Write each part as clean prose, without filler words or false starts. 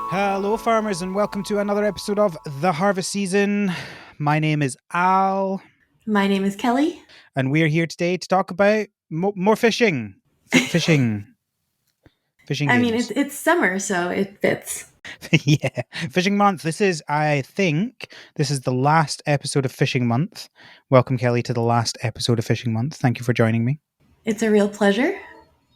Hello, farmers, and welcome to another episode of The Harvest Season. My name is Al. My name is Kelly. And we're here today to talk about more fishing. Fishing I mean, games. it's summer, so it fits. Yeah, Fishing Month. I think, this is the last episode of Fishing Month. Welcome, Kelly, to the last episode of Fishing Month. Thank you for joining me. It's a real pleasure.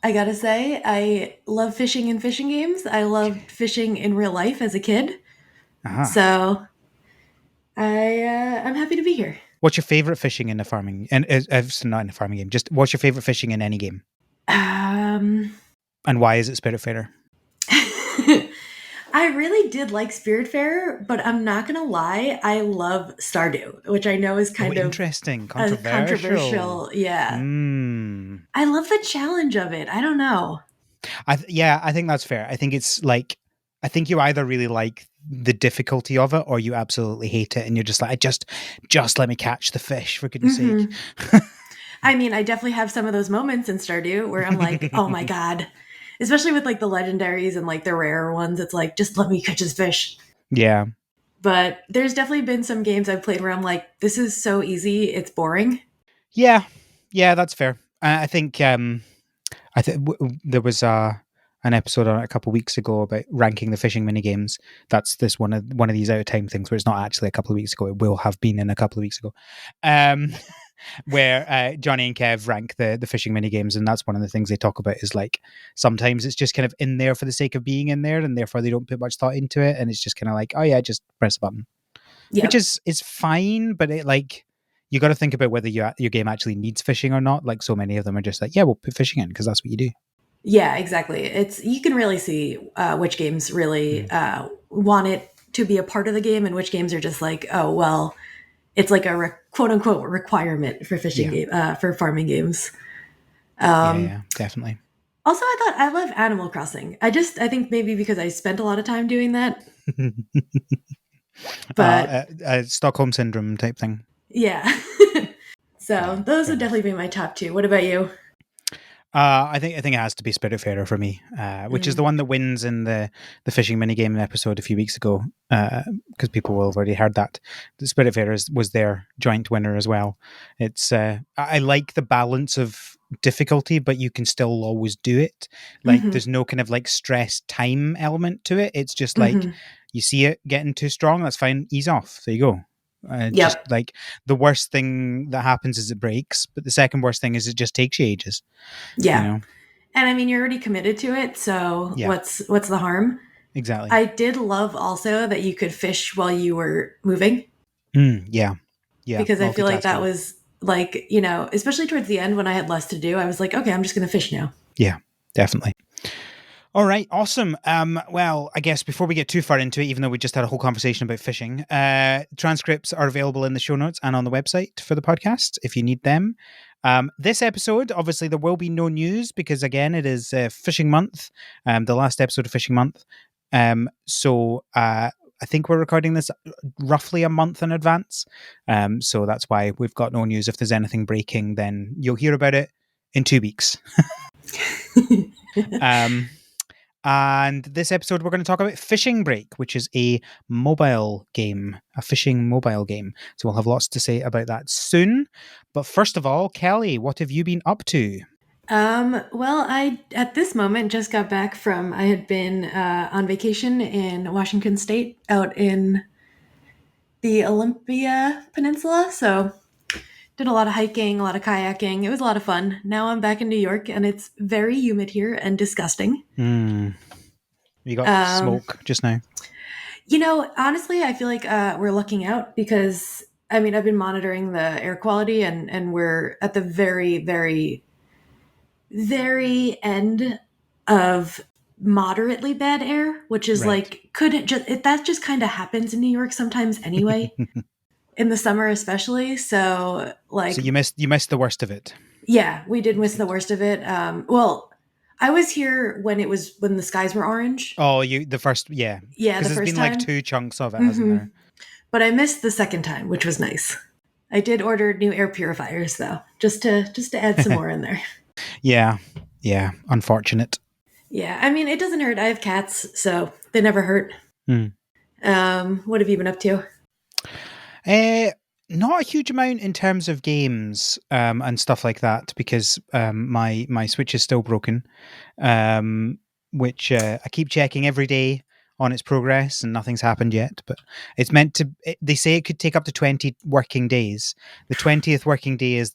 I gotta say, I love fishing in fishing games. I loved fishing in real life as a kid. Aha. So I'm happy to be here. What's your favorite fishing in a farming? And not in a farming game. Just what's your favorite fishing in any game? And why is it Spiritfarer? I really did like Spiritfarer, but I'm not gonna lie, I love Stardew, which I know is kind of interesting, controversial. Yeah. I love the challenge of it. I don't know. I think that's fair. I think it's like, I think you either really like the difficulty of it or you absolutely hate it, and you're just like, just let me catch the fish, for goodness sake. I mean, I definitely have some of those moments in Stardew where I'm like, oh my god. Especially with like the legendaries and like the rare ones, it's like, just let me catch this fish. Yeah. But there's definitely been some games I've played where I'm like, this is so easy, it's boring. Yeah, that's fair. I think there was an episode on it a couple of weeks ago about ranking the fishing mini games. That's this one of these out of time things where it's not actually a couple of weeks ago. It will have been in a couple of weeks ago. Where Johnny and Kev rank the fishing mini games, and that's one of the things they talk about is like sometimes it's just kind of in there for the sake of being in there, and therefore they don't put much thought into it, and it's just kind of like, oh yeah, just press a button, which is fine, but it like you got to think about whether your game actually needs fishing or not. Like so many of them are just like, yeah, we'll put fishing in because that's what you do. Yeah, exactly. It's you can really see which games really want it to be a part of the game, and which games are just like, oh well, it's like a quote unquote requirement for fishing game for farming games. Yeah, definitely. Also, I love Animal Crossing. I think maybe because I spent a lot of time doing that. But Stockholm syndrome type thing. Yeah. So those would definitely be my top two. What about you? I think it has to be Spiritfarer for me, which is the one that wins in the fishing minigame episode a few weeks ago, because people will have already heard that. The Spiritfarer was their joint winner as well. It's I like the balance of difficulty, but you can still always do it. Like there's no kind of like stress time element to it. It's just like you see it getting too strong, that's fine, ease off. There you go. Just like the worst thing that happens is it breaks, but the second worst thing is it just takes you ages. Yeah. You know? And I mean, you're already committed to it, so what's the harm? Exactly. I did love also that you could fish while you were moving. Yeah. Because I feel like that was like, you know, especially towards the end when I had less to do, I was like, okay, I'm just going to fish now. Yeah, definitely. All right, awesome. Well, I guess before we get too far into it, even though we just had a whole conversation about fishing, transcripts are available in the show notes and on the website for the podcast if you need them. This episode, obviously, there will be no news because, again, it is Fishing Month, the last episode of Fishing Month. So I think we're recording this roughly a month in advance. So that's why we've got no news. If there's anything breaking, then you'll hear about it in 2 weeks. And this episode, we're going to talk about Fishing Break, which is a mobile game, a fishing mobile game. So we'll have lots to say about that soon. But first of all, Kelly, what have you been up to? Well, I, at this moment, just got back from, I had been on vacation in Washington State out in the Olympia Peninsula. So did a lot of hiking, a lot of kayaking. It was a lot of fun. Now I'm back in New York and it's very humid here and disgusting. You got smoke just now? You know, honestly, I feel like we're lucking out because, I mean, I've been monitoring the air quality and we're at the very, very, very end of moderately bad air, which is like, that just kind of happens in New York sometimes anyway. In the summer especially, so like... So you missed the worst of it. Yeah, we did miss the worst of it. Well, I was here when the skies were orange. Oh, the first time. Yeah, the first time. There's been like 2 chunks of it, hasn't there? But I missed the second time, which was nice. I did order new air purifiers though, just to add some more in there. Yeah, unfortunate. Yeah, I mean, it doesn't hurt. I have cats, so they never hurt. Hmm. What have you been up to? Uh, Not a huge amount in terms of games and stuff like that because my Switch is still broken, um, which I keep checking every day on its progress, and nothing's happened yet. But it's meant to. They say it could take up to 20 working days. The 20th working day is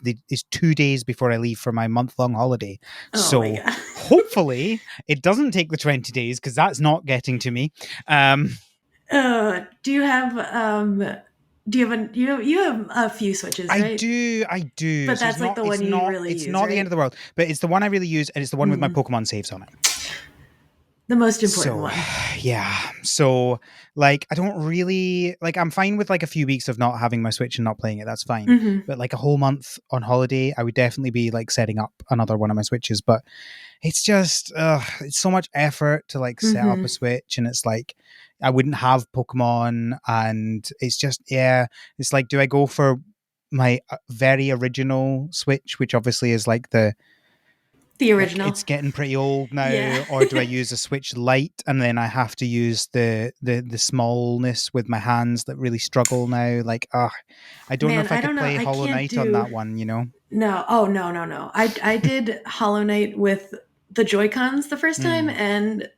2 days before I leave for my month-long holiday. Oh my So god. hopefully it doesn't take the 20 days because that's not getting to me. Do you have you have a few switches, right? I do. But So that's like the one you really it's use, not the end of right? the world, but it's the one I really use, and it's the one with my Mm, Pokemon saves on it. the most important So one. yeah, so like I don't really like. I'm fine with like a few weeks of not having my Switch and not playing it. That's fine. Hmm. But like a whole month on holiday, I would definitely be like setting up another one of my Switches. But it's just it's so much effort to like set up a Hmm. Switch, and it's like I wouldn't have Pokemon, and it's just yeah, it's like do I go for my very original Switch, which obviously is The like original. it's getting pretty old Yeah. now, or do I use a Switch Lite and then I have to use the smallness with my hands that really struggle now? Like, I don't know Man, if I I could don't know. play I Hollow can't Knight on do that one, you know? no. Oh no, no, no. I did Hollow Knight with the Joy-Cons the first time, Mm. and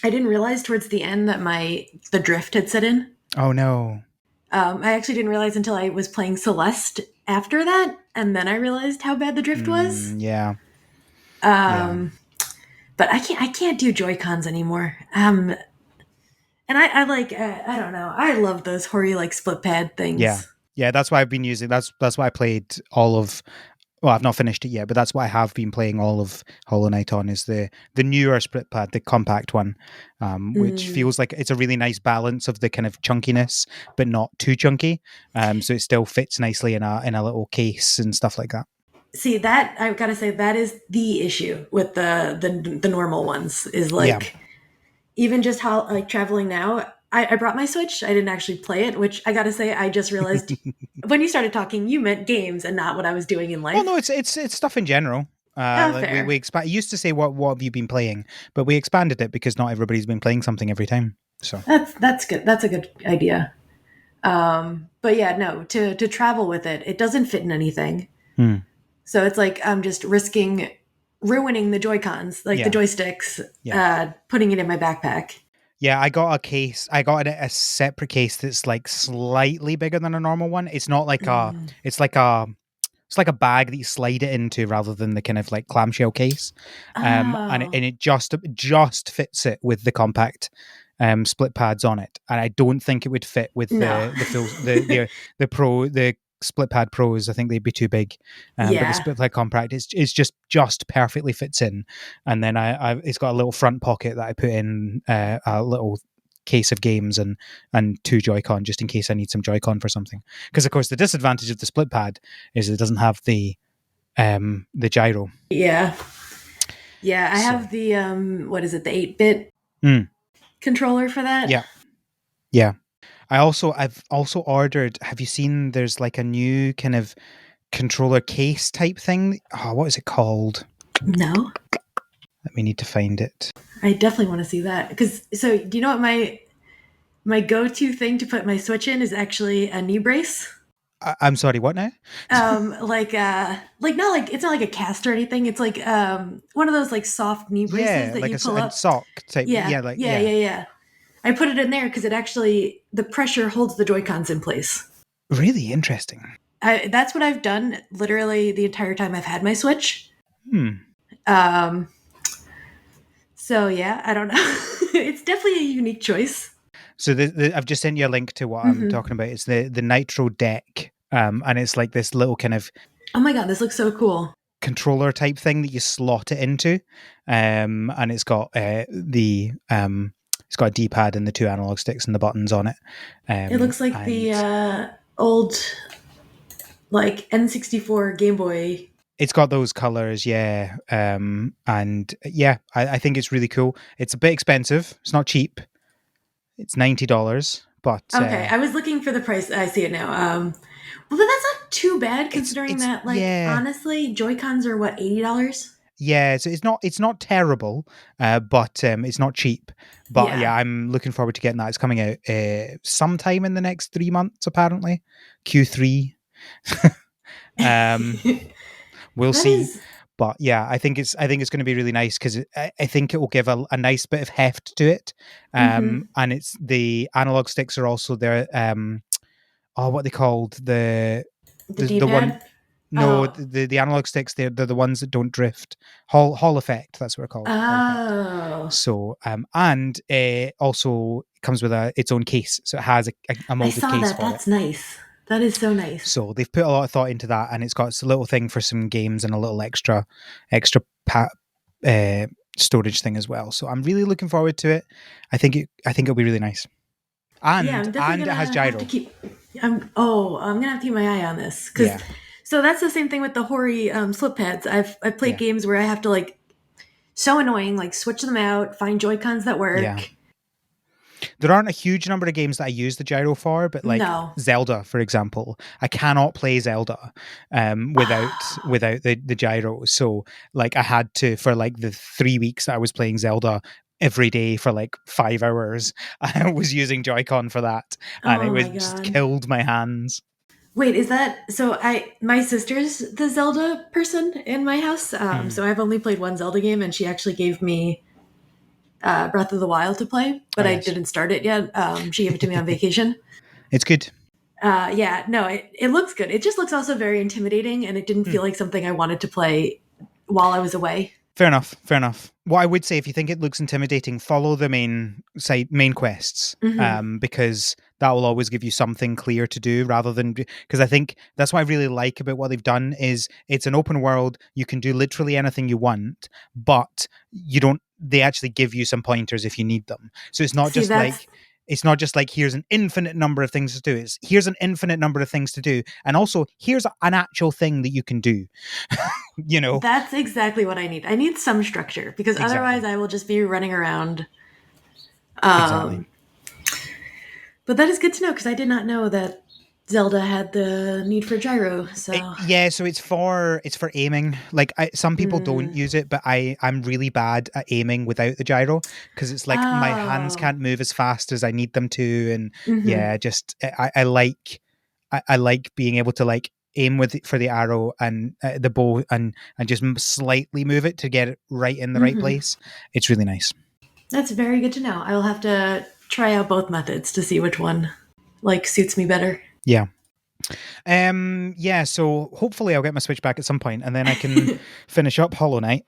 I didn't realize towards the end that my the drift had set in. Oh no. I actually didn't realize until I was playing Celeste after that, and then I realized how bad the drift was. Yeah, yeah, Um, but I can't do Joy Cons anymore. And I like I don't know. I love those hoary like split pad yeah, things. yeah. That's why I've been using. That's why I played all of. Well, I've not finished it yet, but that's what I have been playing all of Hollow Knight on. Is the newer split pad, the compact one, which Mm. feels like it's a really nice balance of the kind of chunkiness, but not too chunky. So it still fits nicely in a little case and stuff like that. See that I've got to say that is the issue with the normal ones is Yeah. like even just how like traveling now. I brought my Switch. I didn't actually play it, which I got to say I just realized when you started talking, you meant games and not what I was doing in Well, no, life. it's stuff in general. Oh, Like we fair. expand. It used to say what have you been playing, but we expanded it because not everybody's been playing something every time. So That's good. That's a good idea. But yeah, no, to travel with it, it doesn't fit in anything. hmm. So it's like I'm just risking ruining the Joy Cons, like the Yeah, joysticks, yeah. putting it in my backpack. Yeah, I got a case. I got a separate case that's like slightly bigger than a normal one. It's not like a. Mm. It's like a. It's like a bag that you slide it into rather than the kind of like clamshell case, Oh, and it just fits it with the compact split pads on it, and I don't think it would fit with no. the full the pro the split pad pros. I think they'd be too big, but the Yeah. split pad compact is just perfectly fits in, and then I it's got a little front pocket that I put in a little case of games and two Joy-Con just in case I need some Joy-Con for something. Because of course the disadvantage of the split pad is it doesn't have the gyro. Yeah. Yeah. I So have the, what is it, the 8-bit mm, controller for that. yeah, yeah. I've also ordered. Have you seen? There's like a new kind of controller case type thing. Oh, what is it called? No, Let me need to find it. I definitely want to see that. Because, so do you know what my go to thing to put my Switch in is actually a knee brace? I'm sorry. What now? Like not like it's not like a cast or anything. It's like one of those like soft knee braces Yeah, that like you pull a up. sock type. Yeah, Yeah, like yeah, yeah. yeah, yeah. I put it in there because it actually the pressure holds the Joy Cons in place. Really interesting. That's what I've done literally the entire time I've had my Switch. Hmm. Um, so yeah, I don't know. It's definitely a unique choice. So I've just sent you a link to what I'm Hmm. talking about. It's the Nitro deck, and it's like this little kind of Oh my god, this looks so cool. controller type thing that you slot it into, and it's got a D-pad and the two analog sticks and the buttons on it, It looks like the and old like N64 Game Boy. it's got those colors, yeah, and yeah, I think it's really cool. It's a bit expensive. It's not cheap. It's $90, but Okay, I was looking for the price. I see it now. Well, then that's not too bad considering it's that, like, yeah. honestly, Joy Cons are what $80. Yeah, so it's not terrible, but it's not cheap. But yeah, Yeah. I'm looking forward to getting that. It's coming out sometime in the next 3 months, apparently Q3. um, we'll That see. is. But yeah, I think it's going to be really nice because I think it will give a nice bit of heft to it. Mhm. And it's the analog sticks are also there. Oh, what they called The the one. D-pad. No, Oh. the analog sticks. They're the ones that don't drift. Hall effect. That's what they're called. Hall effect. Oh. So and also comes with its own case. So it has a I molded saw case that. for it. That's nice. That is so nice. So they've put a lot of thought into that, and it's got a little thing for some games and a little extra uh, storage thing as well. So I'm really looking forward to it. I think it'll be really nice. Yeah, I'm definitely And it has gonna have to gyro. keep. I'm gonna have to keep my eye on this because. Yeah. So that's the same thing with the Hori slip pads. I've played Yeah. games where I have to like so annoying like switch them out, find Joy Cons that Yeah. work. There aren't a huge number of games that I use the gyro for, but like No. Zelda, for example, I cannot play Zelda without the gyro. So like I had to for like the 3 weeks that I was playing Zelda every day for like 5 hours. I was using Joy-Con for that, and it Oh was my just god. killed my hands. Wait, is that so? My sister's the Zelda person in my house. Hmm. So I've only played one Zelda game, and she actually gave me Breath of the Wild to play, Oh but I yes, didn't start it yet. She gave it to me on vacation. it's good. Yeah, no, it looks good. It just looks also very intimidating, and it didn't Hmm. feel like something I wanted to play while I was away. Fair enough. Fair enough. What I would say, if you think it looks intimidating, follow the main quests, Hmm. because that will always give you something clear to do, rather than because I think that's what I really like about what they've done is it's an open world. You can do literally anything you want, but you don't. They actually give you some pointers if you need them. So See, that's it's not just like here's an infinite number of things to do. It's here's an infinite number of things to do, and also here's an actual thing that you can do. you know that's exactly what I need. I need some structure because otherwise exactly. I will just be running around. Exactly. Um, but that is good to know because I did not know that Zelda had the need for gyro. So, Yeah, so it's for aiming. Like some people don't mm. use it, but I'm really bad at aiming without the gyro because it's like my hands Oh, can't move as fast as I need them to, and hmm, yeah, just I like I like being able to like aim with for the arrow and the bow and just slightly move it to get it right in the right hmm. place. It's really nice. That's very good to know. I will have to try out both methods to see which one like suits me better. Yeah. Yeah, so hopefully I'll get my Switch back at some point and then I can finish up Hollow Knight,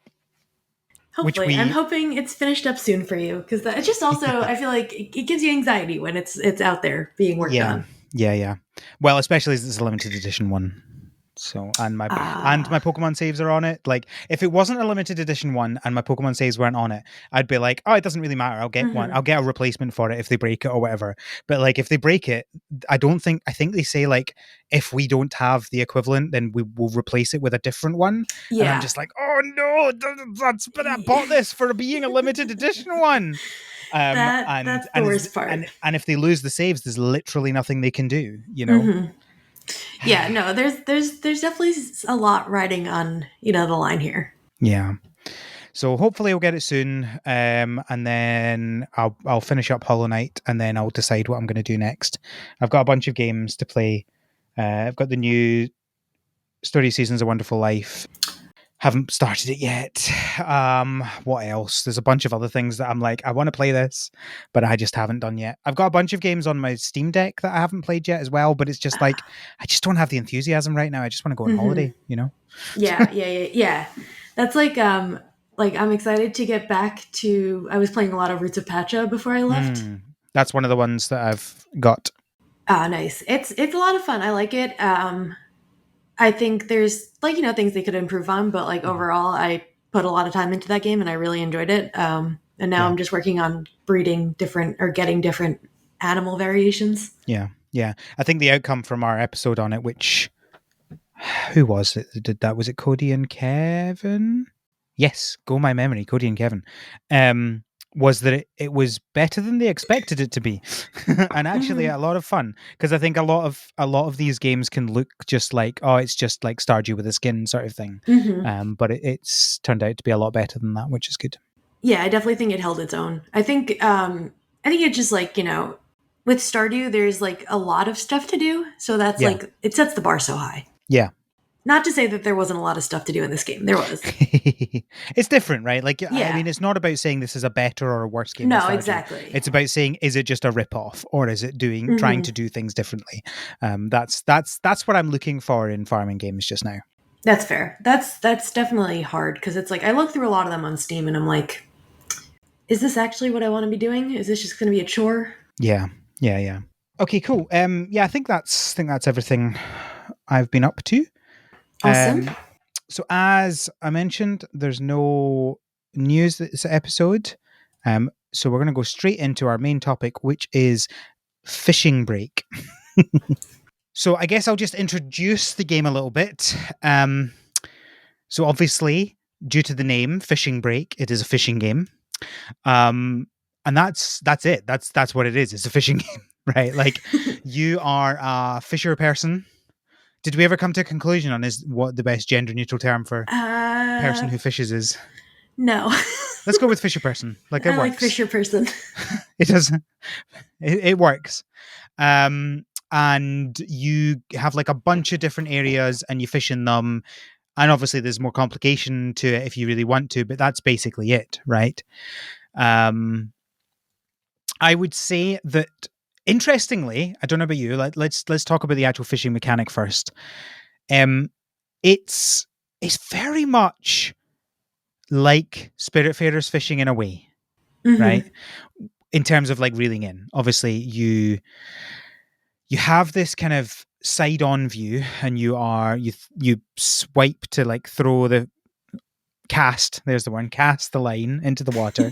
which Hopefully, I'm we hoping it's finished up soon for you because it just also I feel like it gives you anxiety when it's out there being worked yeah, on. yeah. Well, especially as it's a limited edition one. So and my Ah, Pokemon saves are on it. Like if it wasn't a limited edition one and my Pokemon saves weren't on it, I'd be like, oh, it doesn't really matter. I'll get one. hmm, I'll get a replacement for it if they break it or whatever. But like if they break it, I think they say like if we don't have the equivalent, then we will replace it with a different one. And I'm yeah. just like, oh no, but I bought this for being a limited edition one. That's the worst part. And if they lose the saves, there's literally nothing they can do. Hmm. Yeah, no, there's definitely a lot riding on the line here. Yeah. So hopefully I'll get it soon, and then I'll finish up Hollow Knight, and then I'll decide what I'm going to do next. I've got a bunch of games to play. I've got the new Story Seasons: A Wonderful Life. Haven't started it yet. What else? There's a bunch of other things that I'm like, I want to play this, but I just haven't done yet. I've got a bunch of games on my Steam Deck that I haven't played yet as well, but it's just like I just don't have the enthusiasm right now. I just want to go on Hmm. holiday, you know? Yeah. That's like I'm excited to get back to. I was playing a lot of Roots of Pacha before I left. That's one of the ones that I've got. Ah, nice. It's a lot of fun. I like it. I think there's like things they could improve on, but like Mhm. overall, I put a lot of time into that game and I really enjoyed it. And now Yeah. I'm just working on breeding different or getting different animal variations. Yeah. I think the outcome from our episode on it, which who was it that did that? Was it Cody and Kevin? Yes, go my memory, Cody and Kevin. Um, was that it was better than they expected it to be, and actually Mhm. a lot of fun, because I think a lot of these games can look just like, oh, it's just like Stardew with a skin sort of thing, Mhm. but it's turned out to be a lot better than that, which is good. Yeah, I definitely think it held its own. I think it's just like, with Stardew there's like a lot of stuff to do, so that's Yeah, like it sets the bar so high. yeah. Not to say that there wasn't a lot of stuff to do in this game. There was. It's different, right? Like, I Yeah. mean, it's not about saying this is a better or a worse game than No, Stardew. exactly. It's about saying, is it just a rip-off, or is it trying Mhm. to do things differently? That's what I'm looking for in farming games just now. That's fair. That's definitely hard because it's like I look through a lot of them on Steam and I'm like, is this actually what I want to be doing? Is this just going to be a chore? Yeah, yeah, yeah. Okay, cool. Yeah, I think that's everything I've been up to. Awesome. Um, so as I mentioned, there's no news this episode. So we're going to go straight into our main topic, which is Fishing Break. So I guess I'll just introduce the game a little bit. So obviously, due to the name Fishing Break, it is a fishing game. Um, and that's it. That's what it is. It's a fishing game, right? Like, you are a fisher person. Did we ever come to a conclusion on is what the best gender neutral term for person uh, who fishes is? no. Let's go with fisher person. Like, it I like works. Fisher person. It does. It works. And you have like a bunch of different areas, and you fish in them. And obviously, there's more complication to it if you really want to, but that's basically it, right? Um, I would say that, interestingly, I don't know about you. Let's talk about the actual fishing mechanic first. Um, it's it's very much like Spiritfarer's fishing in a way, Hmm. right? In terms of like reeling in, obviously you have this kind of side on view, and you swipe to like throw the cast. There's the one, cast the line into the water,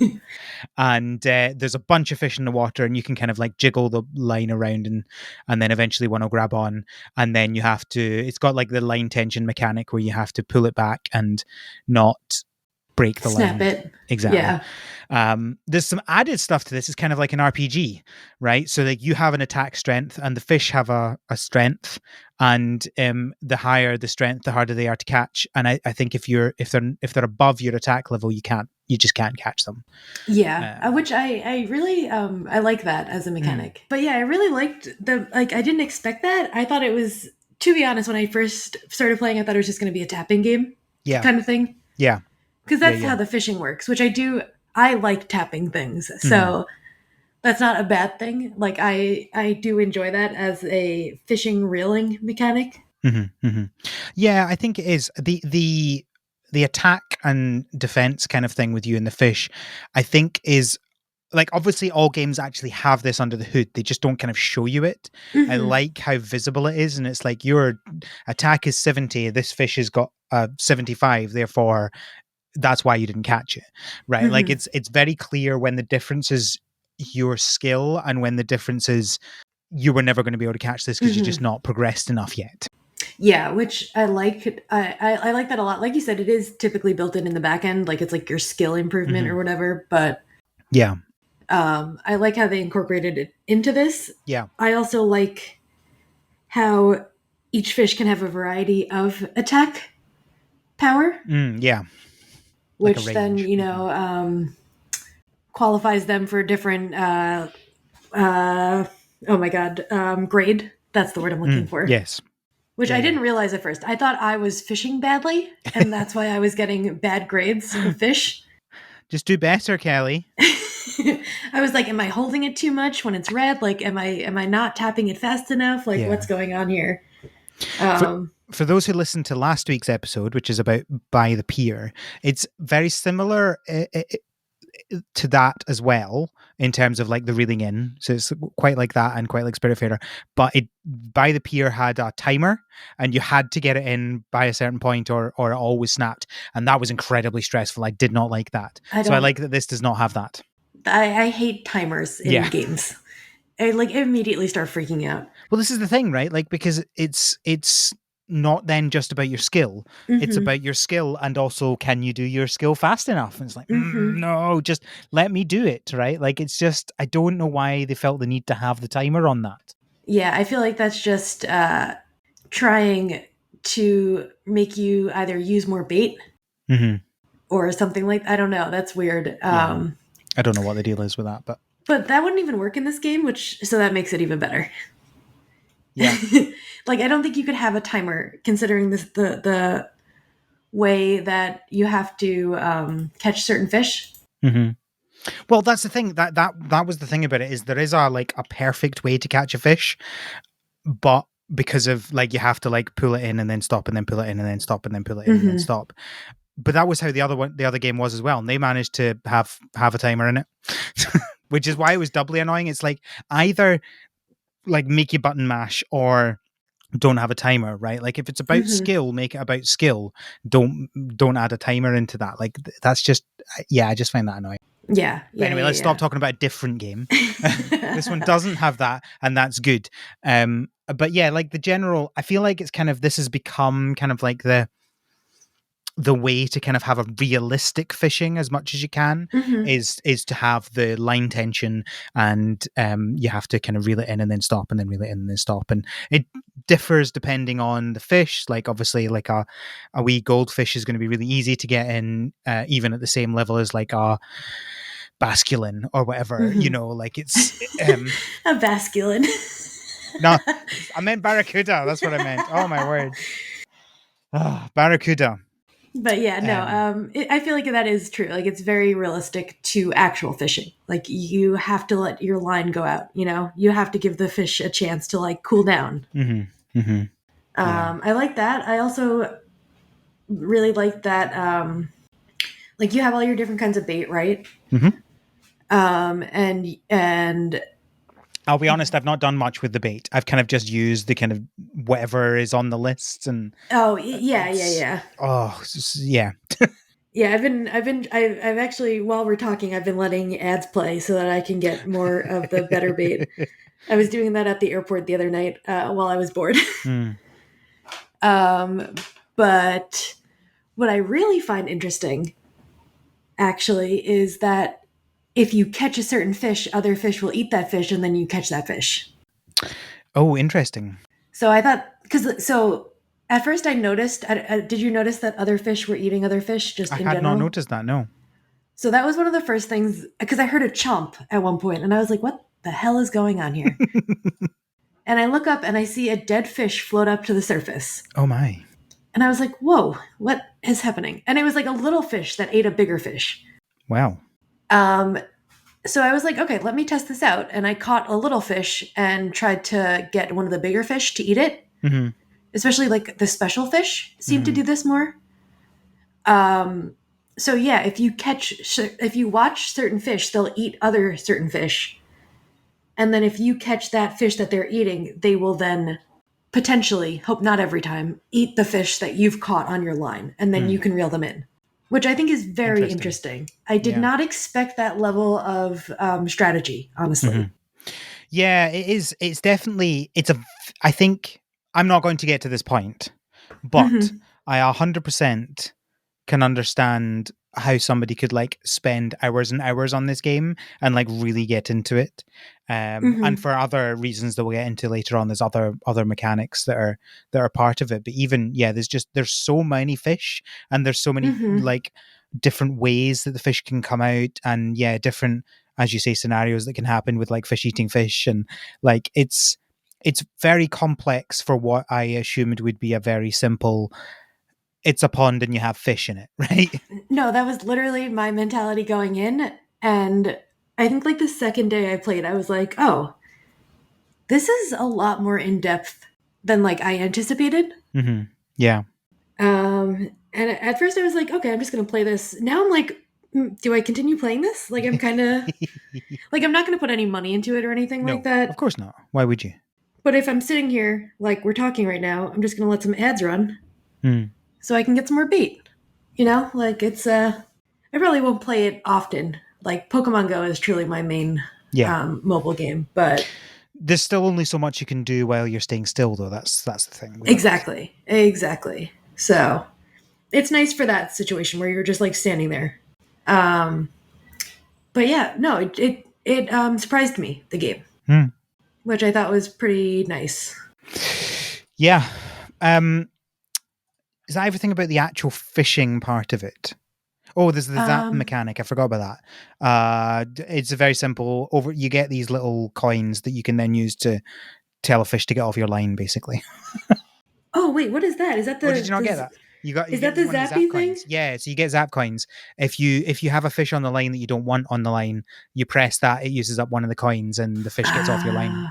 and there's a bunch of fish in the water, and you can kind of like jiggle the line around, and then eventually one will grab on, and then you have to. It's got like the line tension mechanic where you have to pull it back and not break the Snap line. it. Exactly. Yeah. There's some added stuff to this. It's kind of like an RPG, right? So like you have an attack strength, and the fish have a strength, and the higher the strength, the harder they are to catch. And I think if they're above your attack level, you just can't catch them. Yeah, Um, which I really I like that as a mm, mechanic. But yeah, I really liked the like I didn't expect that. I thought it was, to be honest, when I first started playing, I thought it was just going to be a tapping game yeah, kind of thing yeah, because yeah, that's yeah. how the fishing works, which I do. I like tapping things. Hmm. So that's not a bad thing. Like I do enjoy that as a fishing reeling mechanic. Hmm. Hmm. Yeah, I think it is the attack and defense kind of thing with you and the fish. I think is like, obviously all games actually have this under the hood. They just don't kind of show you it. I Hmm. like how visible it is, and it's like your attack is 70. This fish has got 75. Therefore, that's why you didn't catch it, right? Like, Hmm. it's very clear when the difference is your skill, and when the difference is you were never going to be able to catch this because you're just Hmm. not progressed enough yet. Yeah, which I like. I like that a lot. Like you said, it is typically built in the back end, like it's like your skill improvement or Hmm. whatever. But Yeah, I like how they incorporated it into this. yeah. I also like how each fish can have a variety of attack power, Yeah, like a which then range. Hmm. qualifies them for different. Uh, oh my god, grade. That's the word I'm looking for. Yes. Which Yeah, I yeah. didn't realize at first. I thought I was fishing badly, and that's why I was getting bad grades of fish. Just do better, Kelly. I was like, am I holding it too much when it's red? Like, am I not tapping it fast enough? Like, Yeah. what's going on here? For Um, for those who listened to last week's episode, which is about By the Pier, it's very similar to that as well in terms of like the reeling in. So it's quite like that, and quite like Spiritfarer. But it By the Pier had a timer, and you had to get it in by a certain point, or it always snapped, and that was incredibly stressful. I did not like that. I So I don't. like that this does not have that. I hate timers in Yeah. games. I like immediately start freaking out. Well, this is the thing, right? Like, because it's not then just about your skill. It's Mm-hmm. about your skill and also can you do your skill fast enough? And it's like, Mm-hmm. no, just let me do it, right? Like it's just, I don't know why they felt the need to have the timer on that. Yeah, I feel like that's just trying to make you either use more bait Mm-hmm. or something like, I don't know. That's weird. Yeah. I don't know what the deal is with that, but But that wouldn't even work in this game, which so that makes it even better. yeah. Like I don't think you could have a timer considering this the way that you have to catch certain fish. Mm-hmm. Well, that's the thing. That was the thing about it, is there is a like a perfect way to catch a fish, but because of like you have to like pull it in and then stop and then pull it in and then stop and then pull it in and then stop. But that was how the other game was as well. And they managed to have a timer in it. Which is why it was doubly annoying. It's like either like make you button mash or don't have a timer, right? Like if it's about skill, make it about skill. Don't add a timer into that. Like that's just I just find that annoying. Yeah. But anyway, let's stop talking about a different game. This one doesn't have that, and that's good. But yeah, like the general, I feel like it's kind of, this has become kind of like the way to kind of have a realistic fishing as much as you can is to have the line tension, and you have to kind of reel it in and then stop and then reel it in and then stop, and it differs depending on the fish. Like obviously like a wee goldfish is going to be really easy to get in, even at the same level as like a basculin or whatever, you know, like it's a basculin. No, I meant barracuda, that's what I meant. Oh my word. Barracuda. But yeah, no, I feel like that is true. Like it's very realistic to actual fishing. Like you have to let your line go out, you know? You have to give the fish a chance to like cool down. I like that. I also really like that like you have all your different kinds of bait, right? And I'll be honest, I've not done much with the bait. I've kind of just used the kind of whatever is on the list, and oh yeah. Yeah, I've actually, while we're talking, I've been letting ads play so that I can get more of the better bait. I was doing that at the airport the other night while I was bored. But what I really find interesting, actually, is that if you catch a certain fish, other fish will eat that fish, and then you catch that fish. Oh, interesting. So I thought, so at first I noticed, did you notice that other fish were eating other fish just in general? I had not noticed that, no. So that was one of the first things, because I heard a chomp at one point, and I was like, what the hell is going on here? And I look up and I see a dead fish float up to the surface. Oh my. And I was like, whoa, what is happening? And it was like a little fish that ate a bigger fish. Wow. So I was like, okay, let me test this out. And I caught a little fish and tried to get one of the bigger fish to eat it. Especially like the special fish seem to do this more. So yeah, if you watch certain fish, they'll eat other certain fish. And then if you catch that fish that they're eating, they will then potentially, hope not every time, eat the fish that you've caught on your line. And then you can reel them in, which I think is very interesting. I did not expect that level of strategy, honestly. Yeah, it is. It's definitely, I think, I'm not going to get to this point, but I 100% can understand how somebody could like spend hours and hours on this game and like really get into it. And for other reasons that we'll get into later on, there's other mechanics that are part of it. But even, there's so many fish, and there's so many like different ways that the fish can come out, and different, as you say, scenarios that can happen with like fish eating fish, and like it's very complex for what I assumed would be a very simple, it's a pond and you have fish in it, right? No, that was literally my mentality going in. And I think like the second day I played, I was like, oh, this is a lot more in depth than like I anticipated. Yeah. And at first I was like, okay, I'm just going to play this. Now I'm like, do I continue playing this? Like I'm kind of like, I'm not going to put any money into it or anything like that. Of course not. Why would you? But if I'm sitting here, like we're talking right now, I'm just going to let some ads run so I can get some more bait. You know, like it's, I probably won't play it often. Like Pokemon Go is truly my main mobile game, but There's still only so much you can do while you're staying still, though. That's the thing. Exactly. So it's nice for that situation where you're just like standing there. Um, but yeah, no, it surprised me, the game, Hmm. which I thought was pretty nice. Yeah. Is that everything about the actual fishing part of it? Oh, there's the zap mechanic. I forgot about that. It's a very simple. You get these little coins that you can then use to tell a fish to get off your line, basically. Oh wait, what is that? Is that Or did you not get that? You is that get the one of the zap zappy thing? coins. Yeah, so you get zap coins. If you have a fish on the line that you don't want on the line, you press that. It uses up one of the coins, and the fish gets off your line.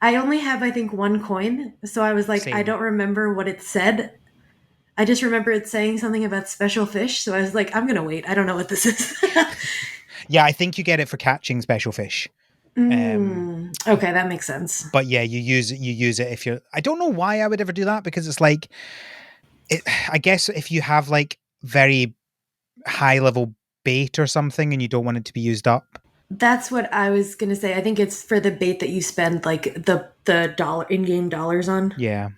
I only have, I think, one coin, so I was like, I Same. don't remember what it said. I just remember it saying something about special fish, so I was like, I'm gonna wait. I don't know what this is. Yeah, I think you get it for catching special fish. Okay, that makes sense. But yeah, you use it if you're. I don't know why I would ever do that, because it's like, I guess if you have like very high level bait or something and you don't want it to be used up. That's what I was gonna say. I think it's for the bait that you spend like the dollar in-game dollars on. Yeah.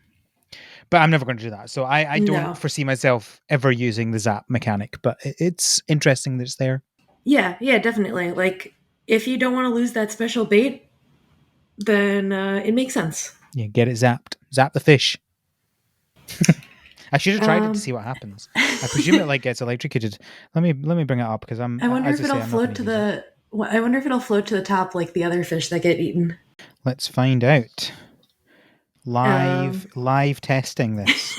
But I'm never going to do that. So I don't No. foresee myself ever using the zap mechanic, but it's interesting that it's there. Yeah, definitely. Like, if you don't want to lose that special bait, then it makes sense. Yeah, get it zapped. Zap the fish. I should have tried it to see what happens. I presume it like gets electrocuted. Let me bring it up, because I'm. I wonder as if I say, it'll I'm not float gonna to use it. I wonder if it'll float to the top like the other fish that get eaten. Let's find out. Live testing this.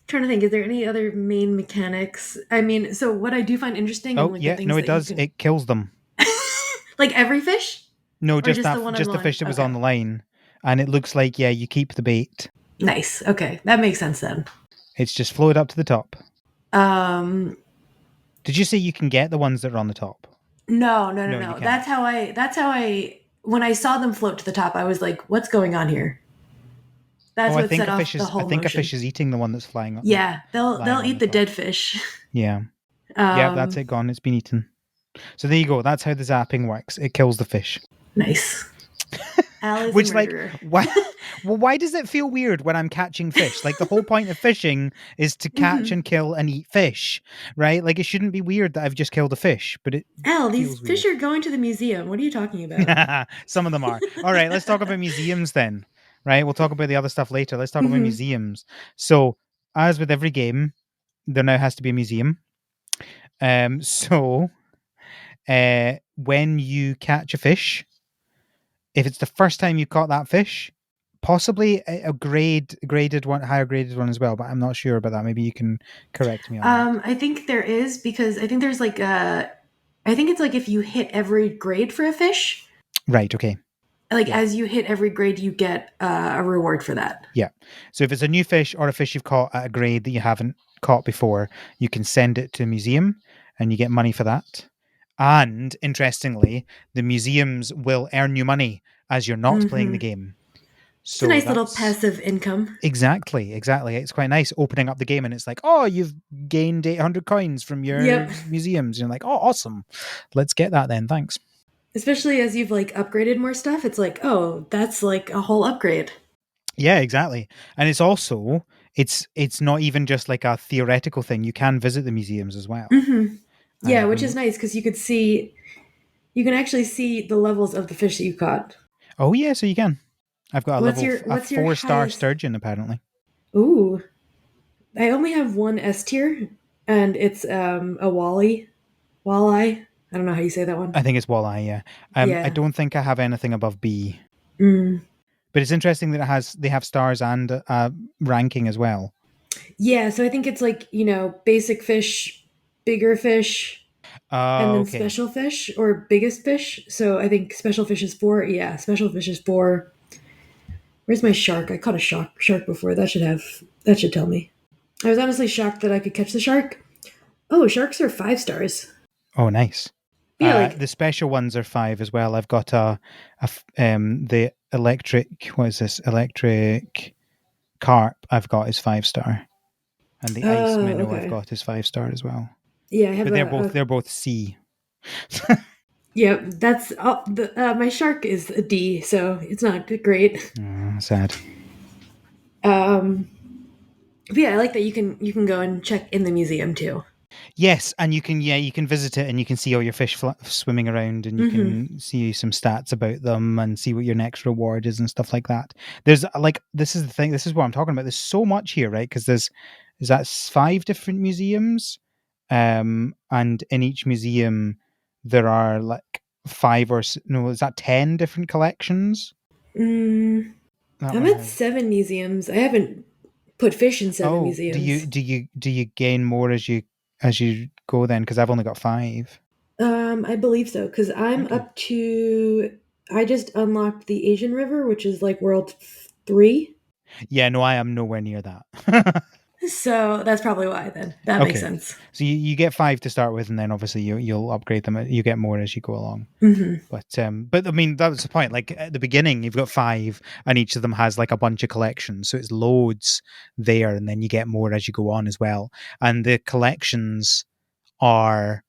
Trying to think, is there any other main mechanics? I mean, so what I do find interesting and Oh like the yeah, things no, it that you does. can It kills them. like every fish? No, Or just just the one on just the one? fish that was Okay. on the line, and it looks like, yeah, you keep the bait. Nice. Okay. That makes sense then. It's just floated up to the top. Um Did you say you can get the ones that are on the top? No, you no. can't. That's how I when I saw them float to the top, I was like, what's going on here? That's Oh, I what think set off the I whole think a motion. fish is eating the one that's flying up, Yeah, they'll lying on eat the the top. dead fish. Yeah. Yeah, that's it, gone. It's been eaten. So there you go. That's how the zapping works. It kills the fish. Nice. Al is Which, a like, murderer. why? Well, why does it feel weird when I'm catching fish? Like, the whole point of fishing is to catch and kill and eat fish, right? Like, it shouldn't be weird that I've just killed a fish, but it Al, these feels fish weird. are going to the museum. What are you talking about? Some of them are. All right, let's talk about museums then. Right, we'll talk about the other stuff later. Let's talk about museums. So, as with every game, there now has to be a museum. So, when you catch a fish, if it's the first time you caught that fish, possibly a graded one, higher graded one as well, but I'm not sure about that. Maybe you can correct me on that. I think there is because I think there's like I think it's like if you hit every grade for a fish, Right. Okay. like Yeah. as you hit every grade, you get a reward for that. Yeah. So if it's a new fish or a fish you've caught at a grade that you haven't caught before, you can send it to a museum and you get money for that. And interestingly, the museums will earn you money as you're not playing the game. It's a So nice little that's passive income. exactly. It's quite nice opening up the game and it's like, oh, you've gained 800 coins from your Yep. museums. You're like, oh, awesome. Let's get that then. Thanks. Especially as you've like upgraded more stuff, it's like, oh, that's like a whole upgrade. Yeah, exactly. And it's also it's not even just like a theoretical thing. You can visit the museums as well. Yeah, which is nice because you can actually see the levels of the fish that you caught. Oh yeah, so you can. I've got a What's level your a what's your 4-star highest? sturgeon apparently. Ooh, I only have one S tier, and it's a walleye. I don't know how you say that one. I think it's walleye. Yeah. I Yeah. don't think I have anything above B. Mm. But it's interesting that they have stars and ranking as well. Yeah, so I think it's like, basic fish, bigger fish, and then Okay. special fish or biggest fish. So I think special fish is 4. Yeah, special fish is 4. Where's my shark? I caught a shark before. That should tell me. I was honestly shocked that I could catch the shark. Oh, sharks are 5 stars. Oh, nice. Yeah, like The special ones are 5 as well. I've got the electric. What is this? Electric carp. I've got is 5-star, and the ice minnow I've okay. got is 5-star as well. Yeah, I have But they're both C. Yep, that's my shark is a D, so it's not great. Sad. But yeah, I like that you can go and check in the museum too. Yes, and you can visit it and you can see all your fish swimming around, and you can see some stats about them and see what your next reward is and stuff like that. There's like this is the thing. This is what I'm talking about. There's so much here, right? Because is that 5 different museums, and in each museum there are like no, is that 10 different collections? Mm, That I'm one at has. 7 museums. I haven't put fish in seven Oh, museums. do you gain more as you go then? Because I've only got 5. I believe so because I'm Okay. up to. I just unlocked the Asian River, which is like World 3. Yeah, no, I am nowhere near that. So that's probably why. Then that makes Okay. sense. So you get 5 to start with, and then obviously you'll upgrade them. You get more as you go along. Hmm. But I mean that was the point. Like at the beginning, you've got 5, and each of them has like a bunch of collections, so it's loads there, and then you get more as you go on as well. And the collections are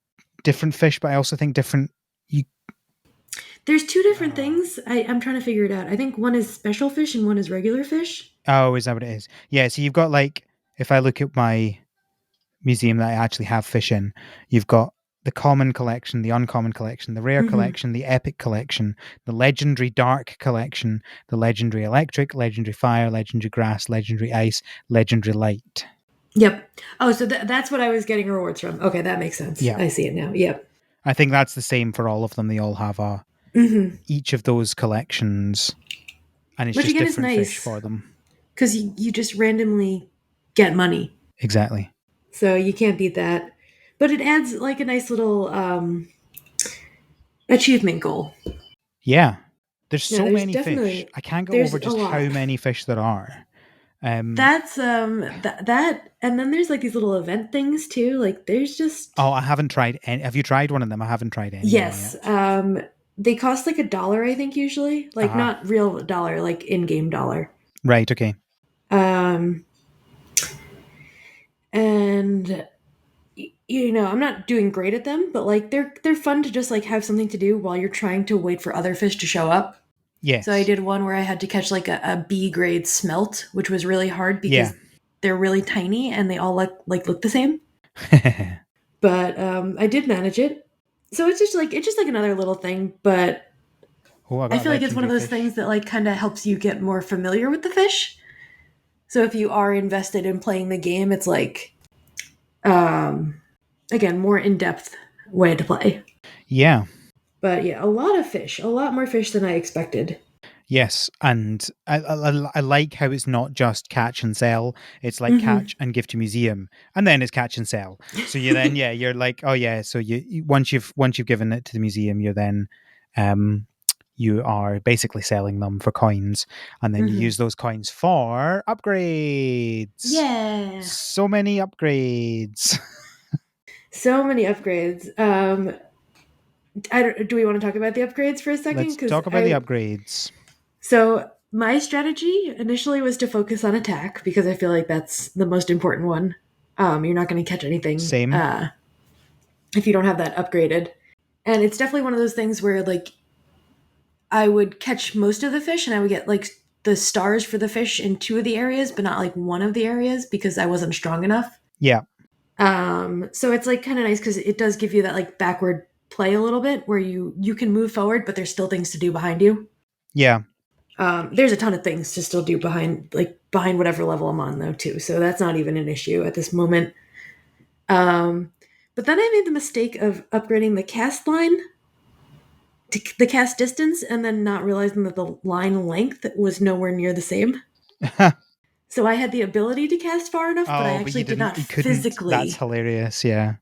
different fish, but I also think different. You There's two different uh, things. I'm trying to figure it out. I think one is special fish and one is regular fish. oh, is that what it is? Yeah. So you've got like if I look at my museum that I actually have fish in, you've got the common collection, the uncommon collection, the rare Hmm. collection, the epic collection, the legendary dark collection, the legendary electric, legendary fire, legendary grass, legendary ice, legendary light. Yep. Oh, so that's what I was getting rewards from. Okay, that makes sense. Yeah. I see it now. Yep. I think that's the same for all of them. They all have Hmm. each of those collections, and it's Which just again is different fish nice for them. because you just randomly get money. Exactly. So you can't beat that. But it adds like a nice little achievement goal. Yeah. There's Yeah, so there's many fish. definitely I can't go there's over a just how lot. many fish there are. Um, That's that and then there's like these little event things too. Like there's just oh, I haven't tried any. Have you tried one of them? I haven't tried any of them yes. yet. They cost like $1, I think, usually. Like Ah, not real dollar, like in-game dollar. right. Okay. Um and I'm not doing great at them, but like they're fun to just like have something to do while you're trying to wait for other fish to show up. So I Yes. did one where I had to catch like a B grade smelt, which was really hard Yeah. because they're really tiny and they all look the same. But I did manage it. So it's just like another little thing, but Oh, I I got a feel like it's one of legendary those fish. things that like kind of helps you get more familiar with the fish. So if you are invested in playing the game, it's like um again, more in-depth way to play. Yeah. But yeah, a lot of fish, a lot more fish than I expected. Yes, and I like how it's not just catch and sell. It's like Hmm. catch and give to museum, and then it's catch and sell. So you're like, oh yeah. So once you've given it to the museum, you're then um you are basically selling them for coins, and then you Hmm. use those coins for upgrades. Yeah. So many upgrades. So many upgrades. Do we want to talk about the upgrades for a second? Let's Because talk about the upgrades. my strategy initially was to focus on attack because I feel like that's the most important one. You're not going to catch anything Same. if you don't have that upgraded, and it's definitely one of those things where like I would catch most of the fish and I would get like the stars for the fish in 2 of the areas, but not like one of the areas because I wasn't strong enough. Yeah. So it's like kind of nice because it does give you that like backward play a little bit where you can move forward, but there's still things to do behind you. Yeah. There's a ton of things to still do behind whatever level I'm on though too. So that's not even an issue at this moment. Um, but then I made the mistake of upgrading the cast line to the cast distance and then not realizing that the line length was nowhere near the same. So I had the ability to cast far enough, but I Oh, but actually did not you couldn't. That's physically. hilarious. Yeah.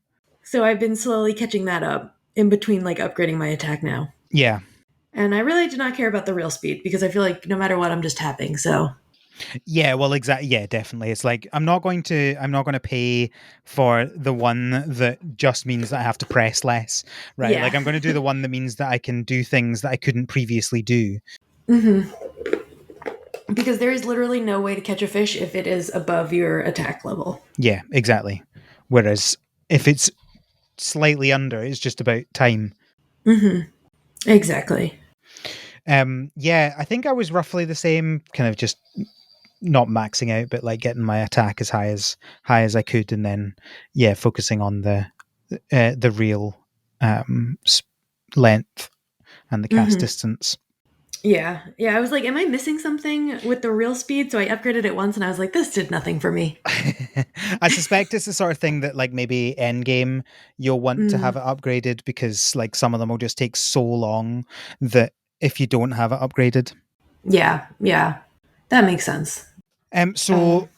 So I've been slowly catching that up in between like upgrading my attack now. Yeah. And I really do not care about the real speed because I feel like no matter what, I'm just tapping. So, Yeah, well, exactly. Yeah, definitely. It's like I'm not going to pay for the one that just means that I have to press less, right? yeah. Like I'm going to do the one that means that I can do things that I couldn't previously do. Hmm. Because there is literally no way to catch a fish if it is above your attack level. Yeah, exactly. Whereas if it's slightly under, it's just about time. Hmm. Exactly. Yeah, I think I was roughly the same, kind of just not maxing out, but like getting my attack as high as I could, and then focusing on the real length and the cast Hmm. distance. Yeah. Yeah. I was like, am I missing something with the real speed? So I upgraded it once and I was like, this did nothing for me. I suspect it's the sort of thing that like maybe end game you'll want to have Mm, it upgraded, because like some of them will just take so long that if you don't have it upgraded. yeah. Yeah. That makes sense. So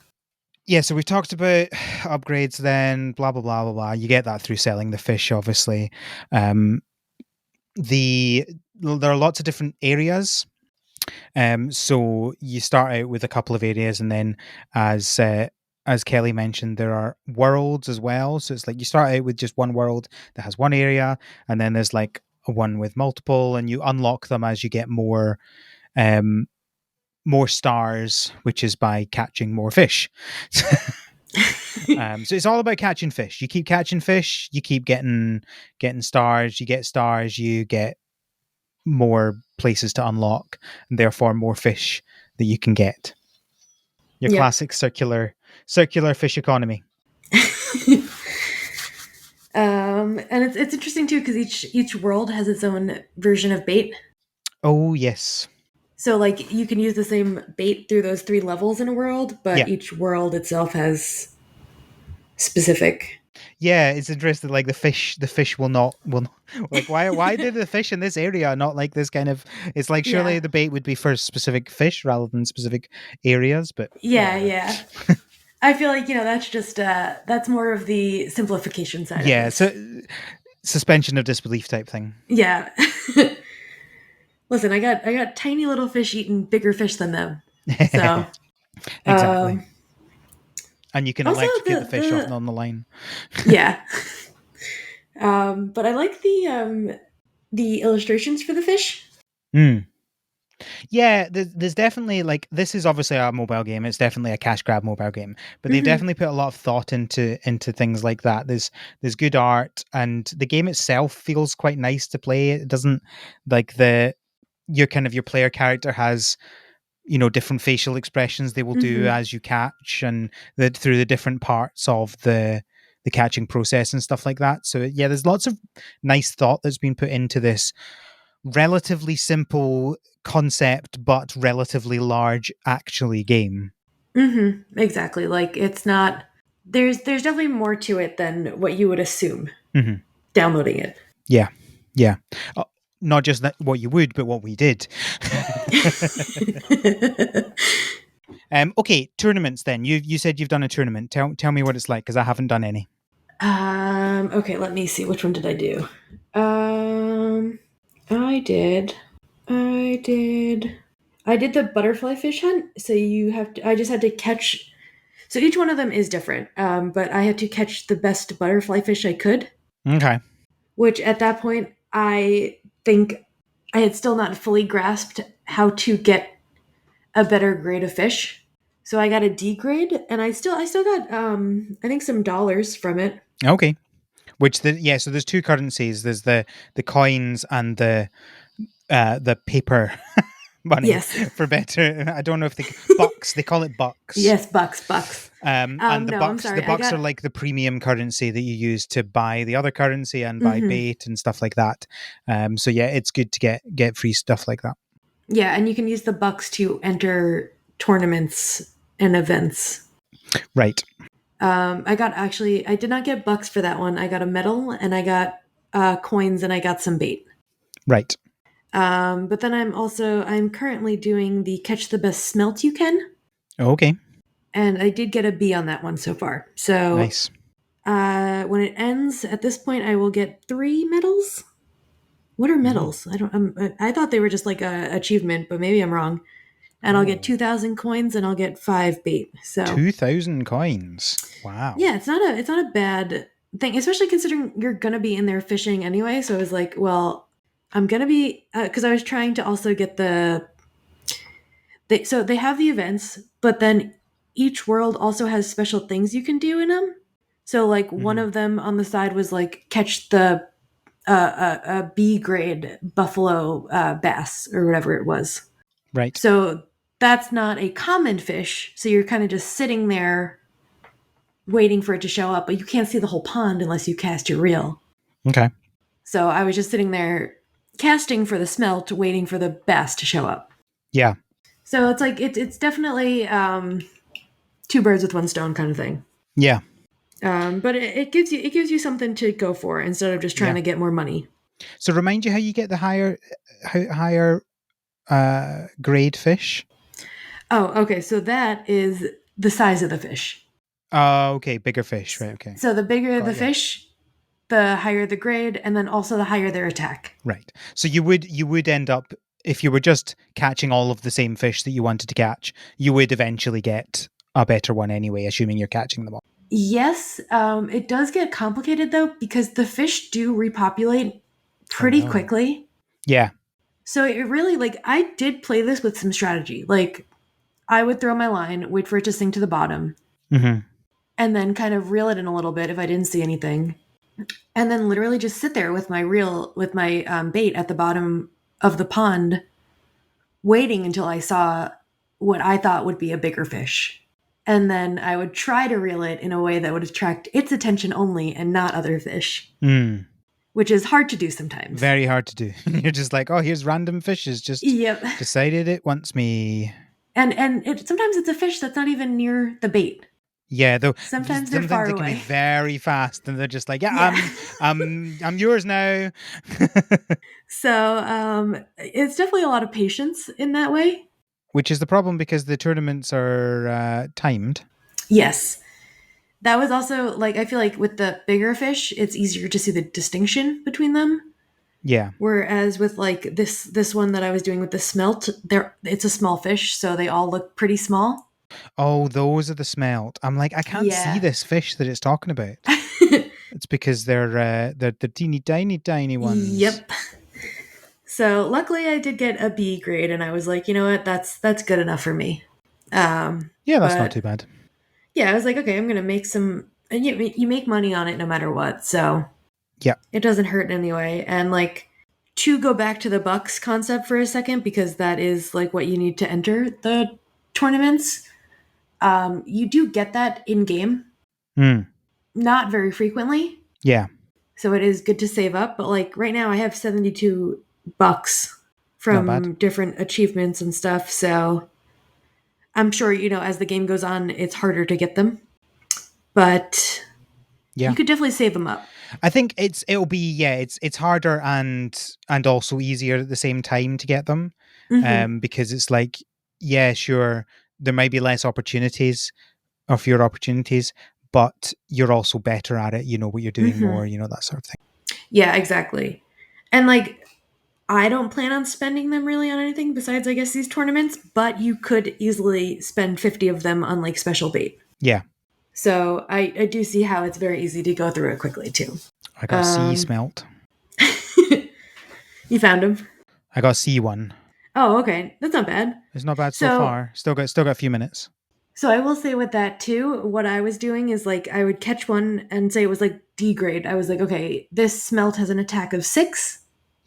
yeah, so we've talked about upgrades then, blah blah blah blah blah. You get that through selling the fish, obviously. Um there are lots of different areas. So you start out with a couple of areas, and then as Kelly mentioned, there are worlds as well. So it's like you start out with just one world that has one area, and then there's like a one with multiple, and you unlock them as you get um, more stars, which is by catching more fish. So it's all about catching fish. You keep catching fish, you keep getting stars. You get stars, you get more places to unlock, and therefore more fish that you can get. Your Yep. classic circular fish economy. And it's interesting too because each world has its own version of bait. Oh yes, So like you can use the same bait through those three levels in a world, but yeah, each world itself has specific. yeah. It's interesting. Like the fish will not like why did the fish in this area not like this kind of? It's like Yeah. surely the bait would be for specific fish rather than specific areas, but Yeah, whatever. yeah. I feel like, that's just that's more of the simplification side of Yeah, this. so suspension of disbelief type thing. Yeah. Listen, I got tiny little fish eating bigger fish than them. So, Exactly. um And you can also electrocute the fish off the on the line. yeah. But I like the illustrations for the fish. Mm. Yeah, there's definitely like this is obviously a mobile game. It's definitely a cash grab mobile game, but they've Hmm. definitely put a lot of thought into things like that. There's good art, and the game itself feels quite nice to play. It doesn't like your player character has different facial expressions they will do Hmm. as you catch, and through the different parts of the catching process and stuff like that. So yeah, there's lots of nice thought that's been put into this relatively simple concept but relatively large actually game. Hmm. Exactly. Like it's not there's definitely more to it than what you would assume Hmm. downloading it. Yeah, yeah. Uh, Not just that what you would, but what we did. Okay, tournaments. Then you said you've done a tournament. Tell me what it's like, because I haven't done any. Okay, let me see. Which one did I do? Um, I did. I did. I did the butterfly fish hunt. So you have to. I just had to catch. So each one of them is different. But I had to catch the best butterfly fish I could. Okay. Which at that point, I think I had still not fully grasped how to get a better grade of fish. So I got a D grade, and I still got I think some dollars from it. Okay. So there's two currencies. There's the coins and the paper money Yes, for better. I don't know if bucks. They call it bucks. yes, bucks. And the No, I'm bucks, the sorry. I bucks are got like the premium currency that you use to buy the other currency and buy hmm bait and stuff like that. So yeah, it's good to get free stuff like that. yeah, and you can use the bucks to enter tournaments and events. Right, I did not get bucks for that one. I got a medal and I got coins and I got some bait. right. But then I'm currently doing the catch the best smelt you can, Okay, and I did get a B on that one so far. So nice. when it ends, at this point, I will get 3 medals. What are Mm. medals? I thought they were just like a achievement, but maybe I'm wrong. And I'll get Oh, 2,000 coins and I'll get 5 bait. So 2,000 coins. Wow. yeah, it's not a bad thing, especially considering you're gonna be in there fishing anyway. So I was like, well, I'm gonna be because I was trying to also get so they have the events, but then each world also has special things you can do in them. So like one Hmm. of them on the side was like catch the a B grade buffalo bass or whatever it was. Right. So that's not a common fish. So you're kind of just sitting there waiting for it to show up, but you can't see the whole pond unless you cast your reel. Okay. So I was just sitting there casting for the smelt, waiting for the bass to show up. Yeah. So it's like it's definitely two birds with one stone kind of thing. Yeah. But it gives you something to go for instead of just trying to get more money. So remind you how you get the higher grade fish. Oh, okay. So that is the size of the fish. Oh, okay. Bigger fish, right? Okay. So the bigger the fish, the higher the grade, and then also the higher their attack. Right. So you would end up, if you were just catching all of the same fish that you wanted to catch, you would eventually get a better one anyway, assuming you're catching them all. Yes, it does get complicated though because the fish do repopulate pretty quickly. Yeah. So it really, like, I did play this with some strategy. Like, I would throw my line, wait for it to sink to the bottom, Mm-hmm. and then kind of reel it in a little bit if I didn't see anything, and then literally just sit there with my bait at the bottom of the pond, waiting until I saw what I thought would be a bigger fish. And then I would try to reel it in a way that would attract its attention only and not other fish. Which is hard to do sometimes. Very hard to do. You're just like, oh, here's random fishes. Just decided it wants me. And sometimes it's a fish that's not even near the bait. Yeah, though sometimes they're far they away. Can be very fast, and they're just like, I'm yours now. So it's definitely a lot of patience in that way. Which is the problem because the tournaments are timed. Yes. That was also, like, I feel like with the bigger fish, it's easier to see the distinction between them. Yeah. Whereas with, like, this one that I was doing with the smelt, it's a small fish, so they all look pretty small. Oh, those are the smelt. I'm like, I can't see this fish that it's talking about. It's because they're teeny tiny ones. Yep. So luckily I did get a B grade, and I was like, you know what, that's good enough for me. Yeah, that's not too bad. Yeah, I was like, okay, I'm gonna make some. And you make money on it no matter what, so yeah, it doesn't hurt anyway. And like, to go back to the bucks concept for a second, because that is like what you need to enter the tournaments. You do get that in game, not very frequently. Yeah. So it is good to save up, but like right now I have 72 bucks from different achievements and stuff. So I'm sure, as the game goes on, it's harder to get them, but you could definitely save them up. I think it's harder and also easier at the same time to get them, because it's like, yeah, sure, there might be less opportunities or fewer opportunities, but you're also better at it. You know what you're doing more, that sort of thing. Yeah, exactly. And like, I don't plan on spending them really on anything besides, I guess, these tournaments, but you could easily spend 50 of them on like special bait. Yeah. So I do see how it's very easy to go through it quickly too. I got sea smelt. You found him? I got C1. Oh, okay. That's not bad. It's not bad so far. Still got a few minutes. So I will say with that too, what I was doing is like, I would catch one and say it was like D grade. I was like, okay, this smelt has an attack of 6.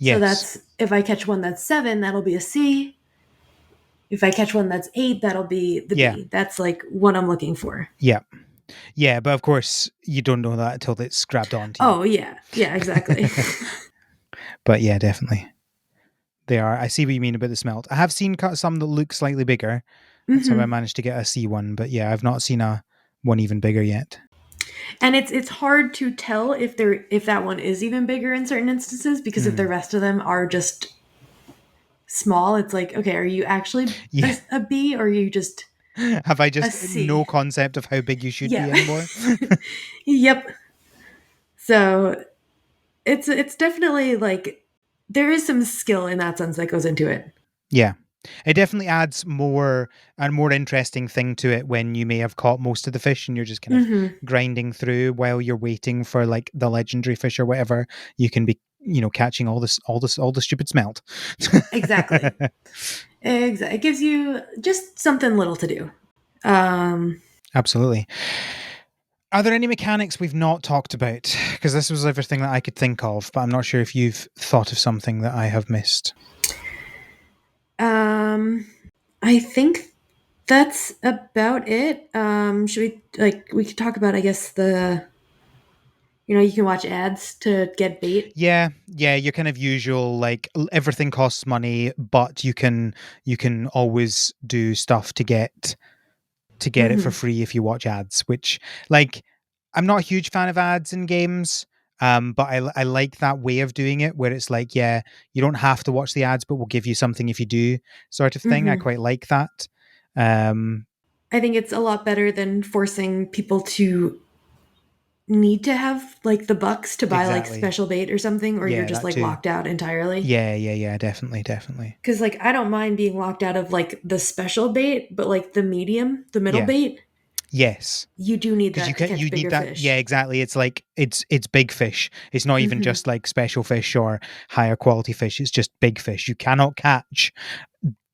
Yes. So that's, if I catch one that's 7, that'll be a C. If I catch one that's 8, that'll be the B. That's like what I'm looking for. Yeah. Yeah, but of course you don't know that until it's grabbed onto you. Oh, yeah. Yeah, exactly. But yeah, definitely. They are. I see what you mean about the smelt. I have seen some that look slightly bigger. So I managed to get a C1, but yeah, I've not seen a one even bigger yet. And it's hard to tell if that one is even bigger in certain instances, because if the rest of them are just small, it's like, okay, are you actually a B, or are you just have I just no concept of how big you should be anymore? Yep. So it's definitely like, there is some skill in that sense that goes into it. Yeah. It definitely adds more interesting thing to it when you may have caught most of the fish and you're just kind of grinding through while you're waiting for like the legendary fish or whatever. You can be, catching all the stupid smelt. Exactly. It gives you just something little to do. Absolutely. Are there any mechanics we've not talked about? Because this was everything that I could think of, but I'm not sure if you've thought of something that I have missed. I think that's about it. Should we could talk about, I guess, you can watch ads to get bait. Yeah, your kind of usual, like, everything costs money, but you can always do stuff to get it for free if you watch ads, which, like, I'm not a huge fan of ads in games. But I like that way of doing it where it's like, yeah, you don't have to watch the ads, but we'll give you something if you do, sort of thing. I quite like that. I think it's a lot better than forcing people to need to have like the bucks to buy like Exactly. special bait or something, or you're Yeah, just that like too. locked out entirely. Yeah, definitely. Because like I don't mind being locked out of like the special bait, but like the middle Yeah. bait, Yes. you do need Because that to you catch need bigger that. Yeah, fish. exactly. It's like it's big fish. It's not even Hmm. just like special fish or higher quality fish. It's just big fish. You cannot catch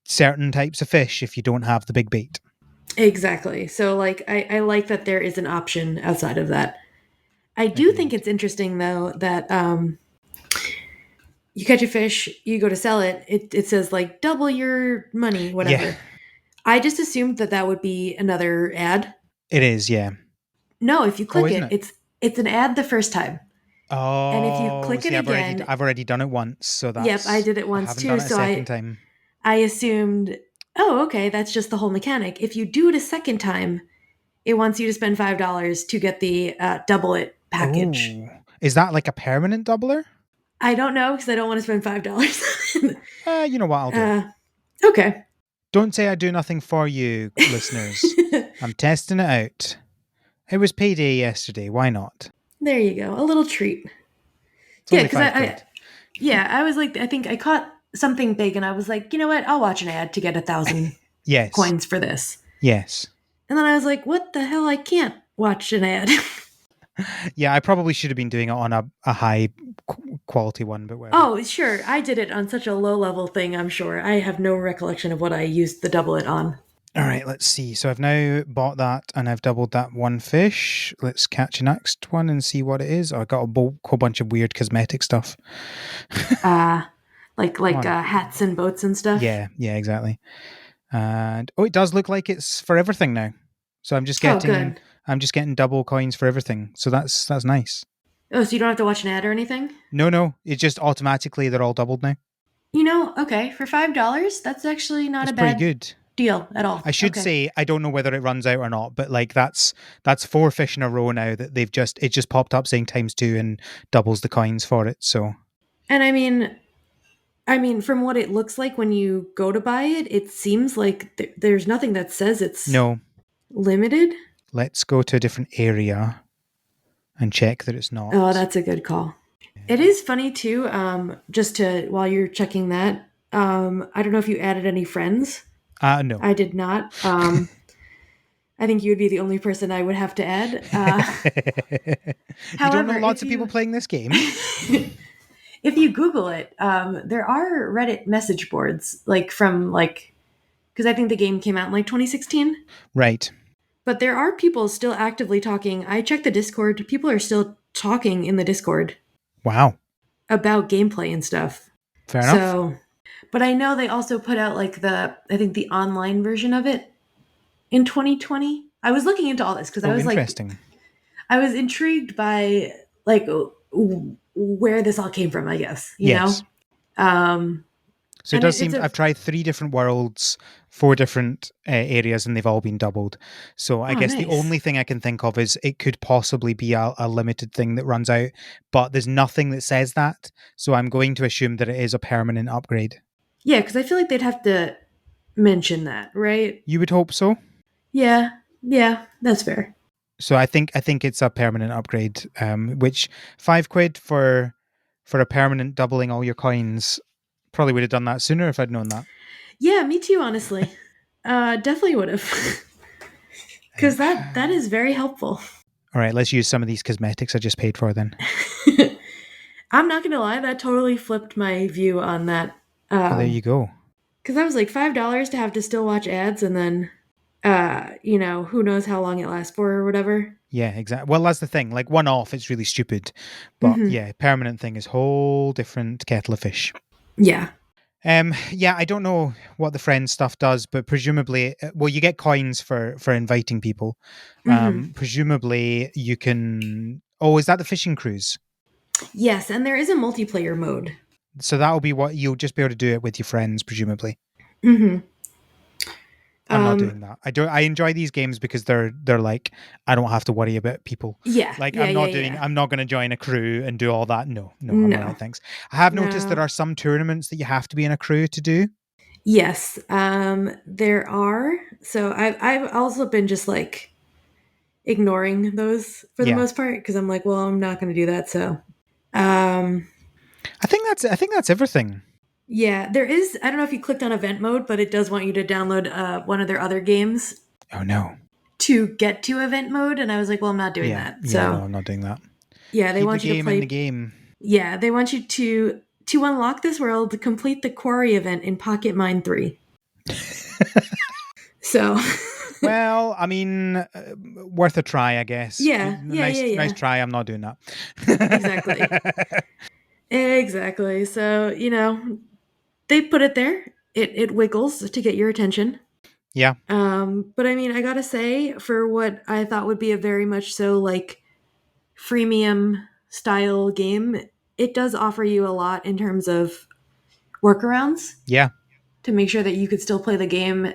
certain types of fish if you don't have the big bait. Exactly. So like I like that there is an option outside of that. I do think Agreed. it's interesting though that you catch a fish, you go to sell it, it says like double your money, Yeah, whatever. I just assumed that that would be another ad. it is. Yeah. No, if you Oh, click isn't it, it? it's an ad the first time. And if you Oh, click it see, again, I've already done it once, so yep, I that's did it I once haven't too, done it a so second time. I assumed, oh, okay, that's just the whole mechanic. If you do it a second time, it wants you to spend $5 to get the double it package. Oh, is that like a permanent doubler? I don't know because I don't want to spend $5. You know what? I'll do it. uh, okay. Don't say I do nothing for you, listeners. I'm testing it out. It was payday yesterday. Why not? There you go, a little treat. It's Yeah, only because five quid. I was like, I think I caught something big, and I was like, you know what? I'll watch an ad to get 1,000 Yes. coins for this. Yes. And then I was like, what the hell? I can't watch an ad. Yeah, I probably should have been doing it on a high quality one, but whatever. Oh, sure. I did it on such a low level thing, I'm sure. I have no recollection of what I used the double it on. All right, let's see. So I've now bought that and I've doubled that one fish. Let's catch the next one and see what it is. Oh, I got a whole bunch of weird cosmetic stuff. Uh like Come on. hats and boats and stuff. Yeah, exactly. And it does look like it's for everything now. So Oh, good. I'm just getting double coins for everything. So that's nice. Oh, so you don't have to watch an ad or anything? No, it's just automatically they're all doubled now. Okay, for $5, that's actually not It's a pretty bad good. deal at I all. should Okay. say I don't know whether it runs out or not, but like that's four fish in a row now that it just popped up saying times 2 and doubles the coins for it. So And I mean, from what it looks like when you go to buy it, it seems like there's nothing that says it's no, limited. let's go to a different area and check that it's Oh, not. that's a good call. It is funny too. Just to while you're checking that, I don't know if you added any friends. No. I did not. I think you would be the only person I would have to add. You don't know However, lots of people playing this game? if you Google it, there are Reddit message boards like from like because I think the game came out in like 2016. Right. But there are people still actively talking. I checked the Discord. People are still talking in the Discord Wow. about gameplay and stuff. Fair enough. So, but I know they also put out like I think the online version of it in 2020. I was looking into all this because Oh, interesting. I was intrigued by like where this all came from, I guess, Yes. Um, So it and does it's seem a, I've tried 3 different worlds, 4 different areas, and they've all been doubled. So I oh, guess the nice. only thing I can think of is it could possibly be a limited thing that runs out, but there's nothing that says that. So I'm going to assume that it is a permanent upgrade. Yeah, because I feel like they'd have to mention that, right? You would hope so. Yeah, that's fair. So I think it's a permanent upgrade. Which 5 quid for a permanent doubling all your coins, probably would have done that sooner if I'd known that. Yeah, me too, honestly. Definitely would have. Because that is very helpful. All right, let's use some of these cosmetics I just paid for then. I'm not gonna lie, that totally flipped my view on that. Well, there you go. Because I was like $5 to have to still watch ads, and then, who knows how long it lasts for or whatever. Yeah, exactly. Well, that's the thing. Like one off, it's really stupid, but Hmm. yeah, permanent thing is whole different kettle of fish. Yeah. Yeah, I don't know what the friend stuff does, but presumably, well, you get coins for inviting people. Hmm. Presumably, you can. Oh, is that the fishing cruise? Yes, and there is a multiplayer mode. So that'll be what you'll just be able to do it with your friends, presumably. Hmm. I'm not Um, doing that. I do. I enjoy these games because they're like I don't have to worry about people. yeah, Like yeah, I'm yeah, not doing. yeah. I'm not going to join a crew and do all that. No, no, I'm all No, right. Thanks. I have noticed there no. are some tournaments that you have to be in a crew to do. Yes, there are. So I've also been just like ignoring those for the Yeah, most part because I'm like, well, I'm not going to do that. So, um, I think that's everything. yeah, there is. I don't know if you clicked on event mode, but it does want you to download one of their other games Oh no. to get to event mode, and I was like, well, I'm not doing Yeah, that. yeah. So, No, I'm not doing that. yeah, they Keep the want you to game in the play. game. Yeah, they want you to unlock this world to complete the quarry event in Pocket Mine 3. So, Well, I mean, worth a try, I guess. yeah, yeah, yeah, Nice yeah. try. I'm not doing that. Exactly. Exactly. So, they put it there. It wiggles to get your attention. Yeah, But I mean, I gotta say, for what I thought would be a very much so like freemium style game, it does offer you a lot in terms of workarounds yeah, to make sure that you could still play the game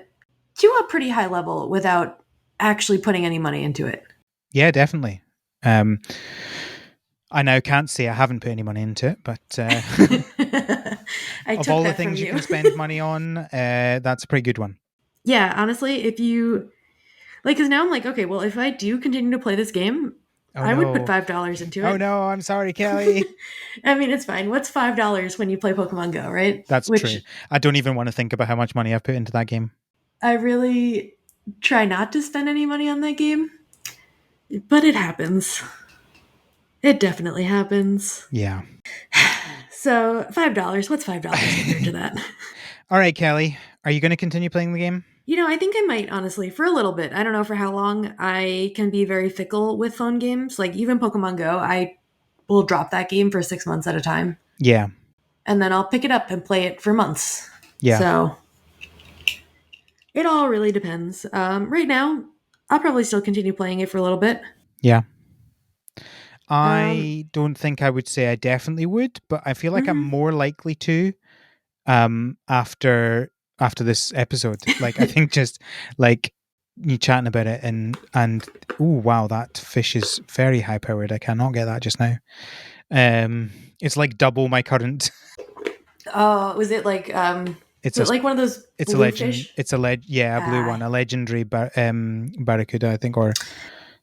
to a pretty high level without actually putting any money into it. yeah, definitely. Um, I now can't say I haven't put any money into it, but I of took all the that from things you you. can spend money on, that's a pretty good one. Yeah, honestly, if you like, because now I'm like, okay, well, if I do continue to play this game, Oh I would put no. $5 into Oh it. no, I'm sorry, Kelly. I mean, it's fine. What's $5 when you play Pokemon Go, right? That's Which true. I don't even want to think about how much money I've put into that game. I really try not to spend any money on that game, but it happens. It definitely happens. Yeah. So $5. What's $5 compared to that? All right, Kelly. Are you going to continue playing the game? I think I might honestly for a little bit. I don't know for how long. I can be very fickle with phone games. Like even Pokemon Go, I will drop that game for 6 months at a time, Yeah. and then I'll pick it up and play it for months. Yeah. So it all really depends. Right now, I'll probably still continue playing it for a little bit. Yeah. Um, I don't think I would say I definitely would, but I feel like I'm mhm. more likely to after this episode. Like I think just like you chatting about it and oh wow, that fish is very high powered. I cannot get that just now. It's like double my current. Oh, was it like It's was a it like one of those it's a blue legend. fish? It's a yeah, a blue Ah, one, a legendary barracuda, I think, or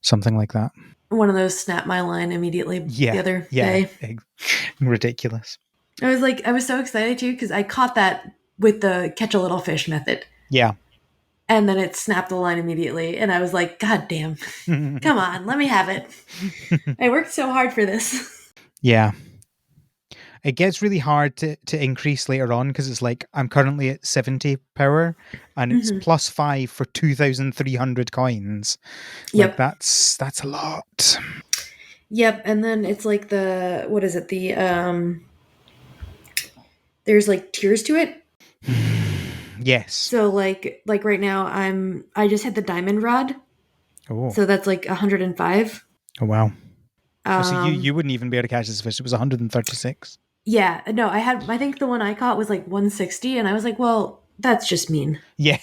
something like that. one of those snap my line immediately the Yeah, other yeah, day. ridiculous. I was so excited too because I caught that with the catch a little fish method. Yeah, And then it snapped the line immediately. And I was like, God damn, come on, let me have it. I worked so hard for this. yeah. It gets really hard to increase later on because it's like I'm currently at 70 power and it's Hmm. +5 for 2,300 coins. Like Yep. that's a lot. Yep. And then it's like what is it? There's like tiers to it. Yes. So like right now I just hit the diamond rod. Oh. So that's like 105. Oh wow. Oh, so Um, you wouldn't even be able to catch this fish. It was 136. yeah, no, I think the one I caught was like 160. And I was like, well, that's just mean. Yeah.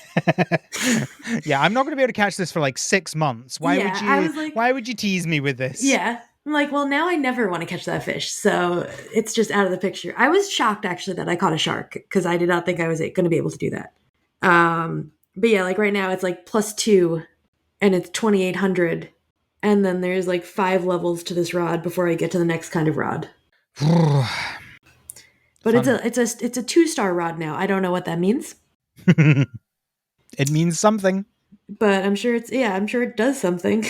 Yeah, I'm not going to be able to catch this for like 6 months. Yeah. I was like, Why would you tease me with this? yeah. I'm like, well, now I never want to catch that fish. So it's just out of the picture. I was shocked actually that I caught a shark because I did not think I was going to be able to do that. But yeah, like right now it's like +2 and it's 2,800. And then there's like 5 levels to this rod before I get to the next kind of rod. But Fun. it's a 2-star rod now. I don't know what that means, It means something. but I'm sure it does something.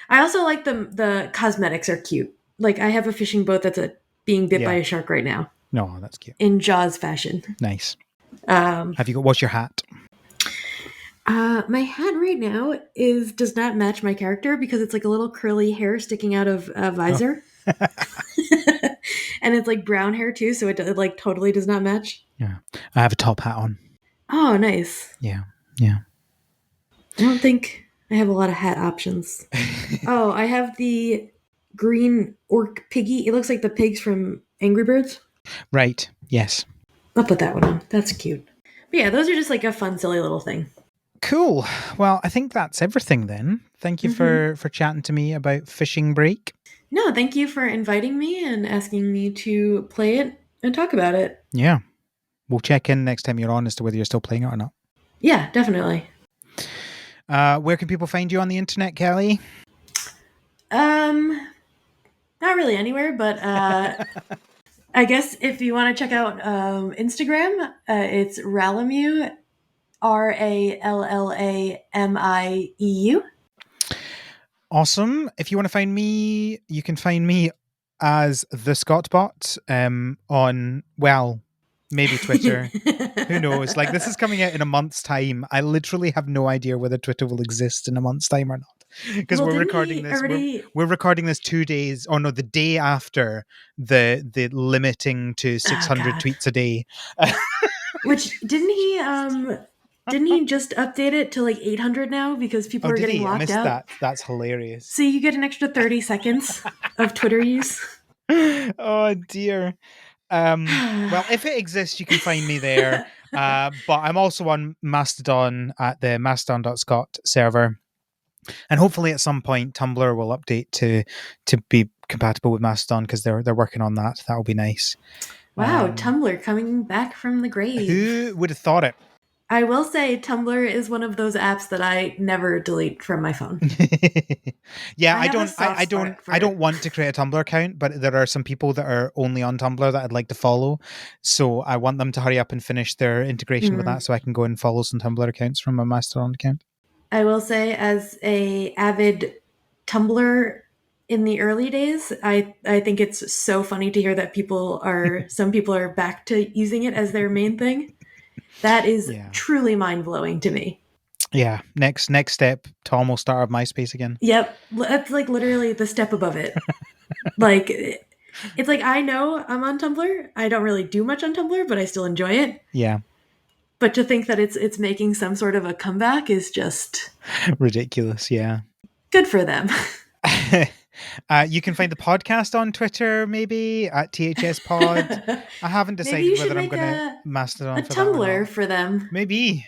I also like the cosmetics are cute. Like I have a fishing boat that's being bit by Yeah. a shark right now No, that's cute. in Jaws fashion. Nice. Um, Have you got what's your hat? My hat right now does not match my character because it's like a little curly hair sticking out of a Oh. visor. And it's like brown hair too, so it like totally does not match. Yeah. I have a top hat on. Oh, nice. Yeah. Yeah. I don't think I have a lot of hat options. Oh, I have the green orc piggy. It looks like the pigs from Angry Birds. Right. Yes. I'll put that one on. That's cute. But yeah, those are just like a fun, silly little thing. Cool. Well, I think that's everything then. Thank you for chatting to me about Fishing Break. No, thank you for inviting me and asking me to play it and talk about it. Yeah. We'll check in next time you're on as to whether you're still playing it or not. Yeah, definitely. Where can people find you on the internet, Kelly? Not really anywhere, but I guess if you want to check out Instagram, it's Rallameu, RALLAMIEU. Awesome. If you want to find me, you can find me as the Scottbot on, well, maybe Twitter. Who knows? Like, this is coming out in a month's time. I literally have no idea whether Twitter will exist in a month's time or not. Because Well, we're didn't recording he this. already- We're recording this 2 days, or no, the day after the limiting to 600 God. tweets a day. Which didn't he just update it to like 800 now because people are did getting he? I locked missed out? that. That's hilarious. So you get an extra 30 seconds of Twitter use. Oh dear. Well, if it exists, you can find me there. But I'm also on Mastodon at the mastodon.scot server. And hopefully at some point Tumblr will update to be compatible with Mastodon because they're working on that. That will be nice. Wow, Tumblr coming back from the grave. Who would have thought it? I will say Tumblr is one of those apps that I never delete from my phone. Yeah, I have a soft spot for I don't it. want to create a Tumblr account, but there are some people that are only on Tumblr that I'd like to follow. So I want them to hurry up and finish their integration with that so I can go and follow some Tumblr accounts from my Mastodon account. I will say, as a avid Tumblr in the early days, I think it's so funny to hear that some people are back to using it as their main thing. That is Yeah. truly mind-blowing to me. Yeah, next step, Tom will start up MySpace again. Yep, that's like literally the step above it. Like, it's like, I know I'm on Tumblr. I don't really do much on Tumblr, but I still enjoy it. Yeah, But to think that it's making some sort of a comeback is just ridiculous. Yeah. good for them. You can find the podcast on Twitter, maybe at THS Pod. I haven't Maybe decided you should whether I'm make going to Mastodon a for that or Tumblr not. for them. Maybe.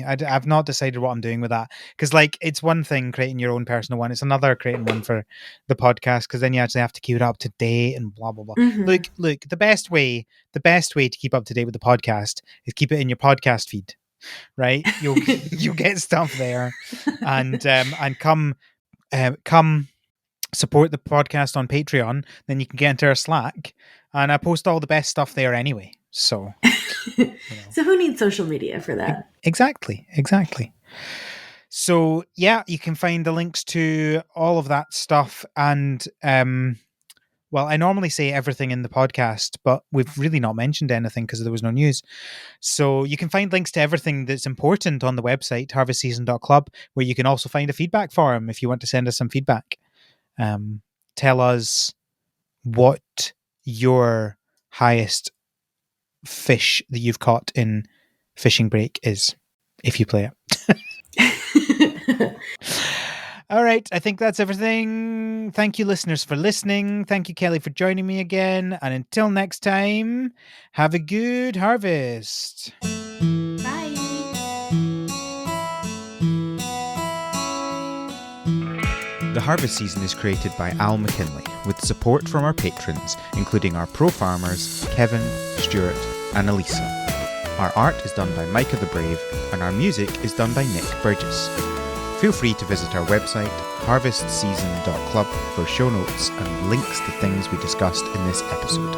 I've not decided what I'm doing with that because, like, it's one thing creating your own personal one; it's another creating one for the podcast because then you actually have to keep it up to date and blah blah blah. Mhm. Look, the best way to keep up to date with the podcast is keep it in your podcast feed, right? You'll get stuff there, and come support the podcast on Patreon. Then you can get into our Slack, and I post all the best stuff there anyway. So. So who needs social media for that? Exactly. So yeah, you can find the links to all of that stuff. And well, I normally say everything in the podcast, but we've really not mentioned anything because there was no news. So you can find links to everything that's important on the website, harvestseason.club, where you can also find a feedback forum if you want to send us some feedback. Tell us what your highest fish that you've caught in Fishing Break is, if you play it. All right, I think that's everything. Thank you, listeners, for listening. Thank you, Kelly, for joining me again. And until next time, have a good harvest. Bye. The Harvest Season is created by Al McKinley, with support from our patrons, including our pro farmers, Kevin, Stuart, and Elisa. Our art is done by Micah the Brave, and our music is done by Nick Burgess. Feel free to visit our website, harvestseason.club, for show notes and links to things we discussed in this episode.